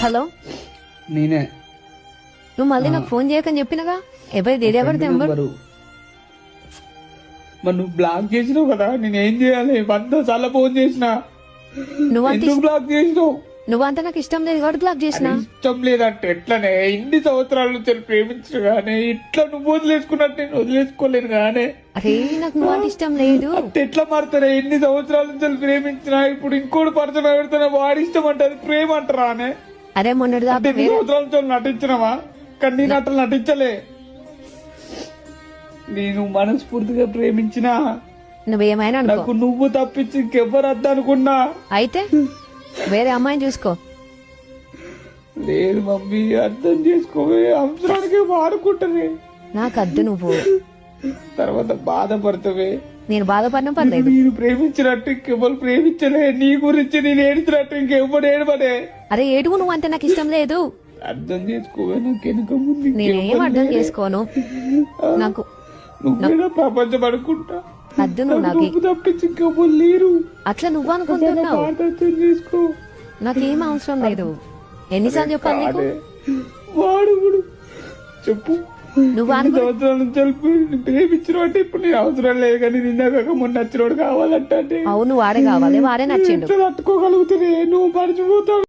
Hello, నేనే. నువ్వు మళ్ళీ నాకు ఫోన్ చేయకని చెప్పినగా. ఎవరిది నెంబరు? మరి నువ్వు బ్లాక్ చేసినావు కదా, నేను ఏం చేయాలి? 100 సార్లు ఫోన్ చేసిన, ఎందుకు బ్లాక్ చేసినావు? నువ్వంతా నాకు ఇష్టం లేదు కాబట్టి బ్లాక్ చేసిన. ఇష్టం లేదంటే ఎట్లనే? ఇన్ని సంవత్సరాల నుంచి ప్రేమించరు గానే ఇట్లా నువ్వు వదిలేసుకున్నట్టు నేను వదిలేసుకోలేను గానే. అరే నాకు నువ్వంటే ఇష్టం లేదు. అంటే ఎట్లా మారుతారా? ఎన్ని సంవత్సరాల నుంచి ప్రేమించినా ఇప్పుడు ఇంకోటి పరిచయం పెడుతున్నా, వాడి ఇష్టం అంటే అది ప్రేమ అంటారా అనే? అరే మొన్నటి అంటే ఎన్ని సంవత్సరాల నుంచి నటించినావా? కానీ నేను అట్లా నటించలే. నేను మనస్ఫూర్తిగా ప్రేమించినా నువ్వేమైనా నాకు నువ్వు తప్పించి ఇంకెవ్వరు వద్ద అనుకున్నా. అయితే వేరే అమ్మాయిని చూసుకో. లేదు మమ్మీ, అర్థం చేసుకోవే. అవసరానికి వాడుకుంటవే. నాకు అద్దు, నువ్వు తర్వాత బాధపడతావే. నేను బాధపడిన పర్లేదు. నేను ప్రేమించినట్టు ఇంకెవ్వరు ప్రేమించలే. నీ గురించి నేను ఏడిచినట్టు ఇంకెవ్వరు ఏడవడే. అరే ఏడుగు, నువ్వు అంటే నాకు ఇష్టం లేదు. అర్థం చేసుకోవే. నాకు వెనుక ముందు నేనేం అర్థం చేసుకోను. నాకు నువ్వేనా ప్రపంచం అనుకుంటా. అద్దు, నువ్వు నాకు తప్పించి ఇంకెవ్వరు లేరు. అట్లా నువ్వు అనుకుంటున్నావు. అర్థం చేసుకో. నాకేం అవసరం లేదు. ఎన్నిసార్లు చెప్పాలి నీకు? వాడు చెప్పు. నువ్వు సంవత్సరాల నుంచి ప్రేమించిన అంటే ఇప్పుడు నేను అవసరం లేదు, కానీ నిన్న మొన్న నచ్చినోడు కావాలంటే అవును వాడే కావాలి, వాడే నచ్చిండు. తట్టుకోగలుగుతానే. నువ్వు మర్చిపోతావు.